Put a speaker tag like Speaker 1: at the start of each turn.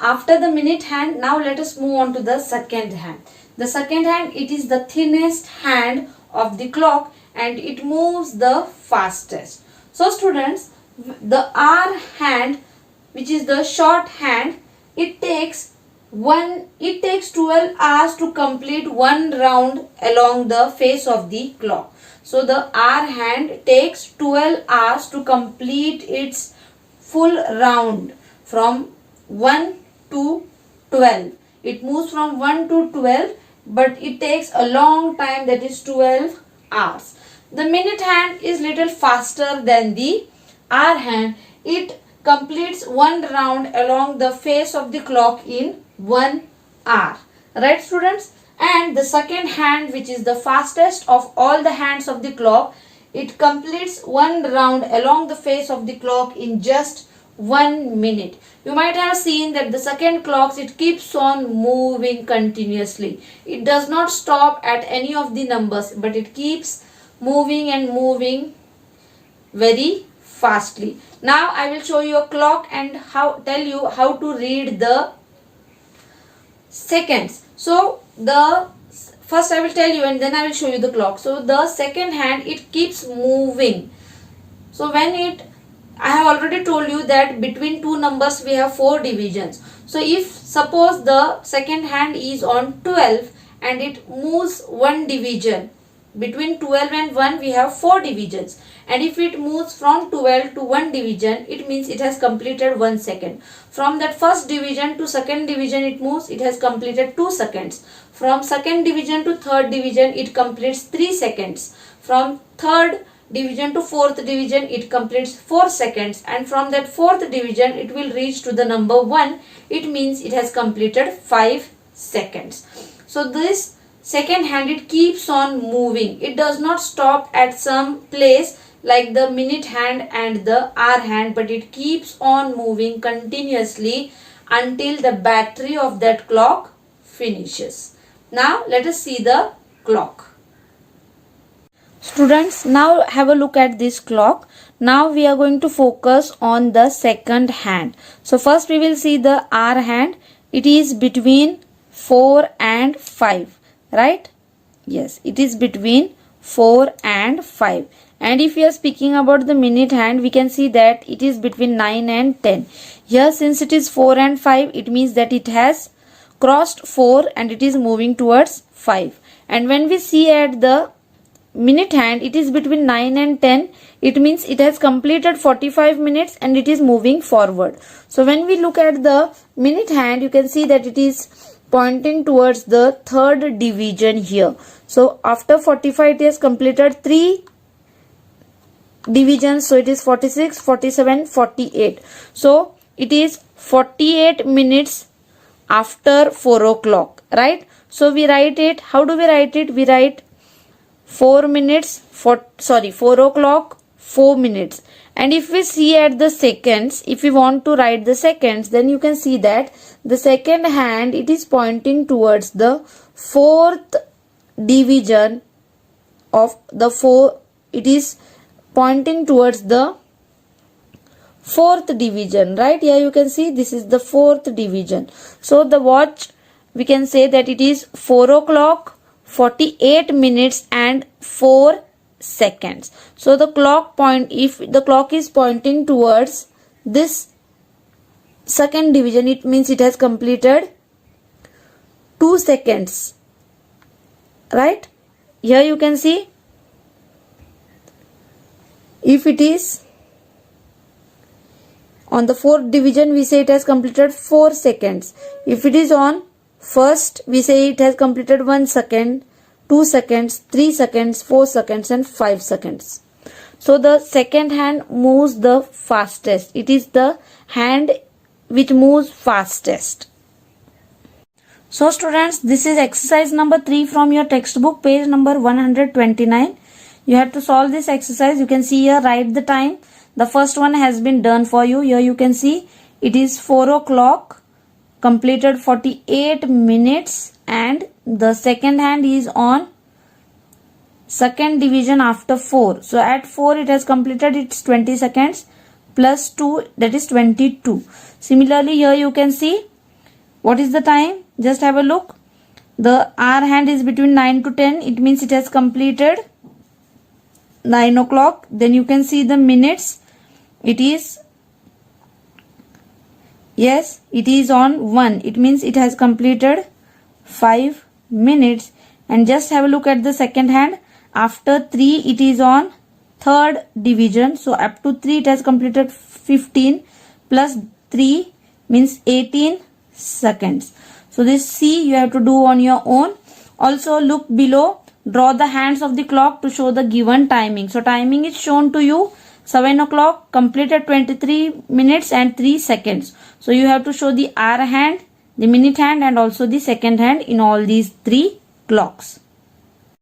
Speaker 1: After the minute hand, now let us move on to the second hand. The second hand, it is the thinnest hand of the clock and it moves the fastest. So students, the hour hand, which is the short hand, it takes 12 hours to complete one round along the face of the clock. So the hour hand takes 12 hours to complete its full round from 1 to 12. It moves from 1 to 12, but it takes a long time, that is 12 hours. The minute hand is little faster than the hour hand. It completes one round along the face of the clock in 1 hour. Right students? And the second hand, which is the fastest of all the hands of the clock, it completes one round along the face of the clock in just 1 minute. You might have seen that the second clocks, it keeps on moving continuously. It does not stop at any of the numbers, but it keeps moving and moving very fastly. Now I will show you a clock and tell you how to read the seconds. So the first I will tell you and then I will show you the clock. So the second hand, it keeps moving. So when I have already told you that between two numbers we have 4 divisions. So if suppose the second hand is on 12 and it moves one division, between 12 and 1 we have 4 divisions, and if it moves from 12 to 1 division, it means it has completed 1 second. From that first division to second division it moves, it has completed 2 seconds. From second division to third division it completes 3 seconds. From third division to fourth division it completes 4 seconds, and from that fourth division it will reach to the number 1. It means it has completed 5 seconds. So this second hand, it keeps on moving. It does not stop at some place like the minute hand and the hour hand, but it keeps on moving continuously until the battery of that clock finishes. Now let us see the clock. Students, now have a look at this clock. Now we are going to focus on the second hand. So first we will see the hour hand. It is between 4 and 5. Right? Yes, it is between 4 and 5. And if we are speaking about the minute hand, we can see that it is between 9 and 10. Here, since it is 4 and 5, it means that it has crossed 4 and it is moving towards 5. And when we see at the minute hand, it is between 9 and 10. It means it has completed 45 minutes and it is moving forward. So when we look at the minute hand, you can see that it is pointing towards the third division here. So after 45 it has completed 3 divisions. So it is 46, 47, 48. So it is 48 minutes after 4 o'clock. Right? So we write it. How do we write it? We write 4 o'clock 4 minutes. And if we see at the seconds, if we want to write the seconds, then you can see that the second hand, it is pointing towards the fourth division of the 4. It is pointing towards the fourth division. Right? Here you can see this is the fourth division. So the watch, we can say that it is 4 o'clock 48 minutes and 4 seconds. So the clock if the clock is pointing towards this second division, it means it has completed 2 seconds. Right? Here you can see, if it is on the fourth division, we say it has completed 4 seconds. If it is on first, we say it has completed 1 second, 2 seconds, 3 seconds, 4 seconds and 5 seconds. So the second hand moves the fastest. It is the hand which moves fastest. So students, this is exercise number 3 from your textbook, page number 129. You have to solve this exercise. You can see here, write the time. The first one has been done for you. Here you can see it is 4 o'clock, completed 48 minutes, and the second hand is on second division after 4. So at 4 it has completed its 20 seconds plus 2, that is 22. Similarly here you can see What is the time? Just have a look. The hour hand is between 9 to 10. It means it has completed 9 o'clock. Then you can see the minutes. It is, yes, it is on 1. It means it has completed 5 minutes. And just have a look at the second hand. After 3, it is on third division. So up to 3, it has completed 15 plus 3 means 18 seconds. So this C you have to do on your own. Also look below, draw the hands of the clock to show the given timing. So timing is shown to you 7 o'clock, completed 23 minutes and 3 seconds. So you have to show the hour hand, the minute hand and also the second hand in all these 3 clocks.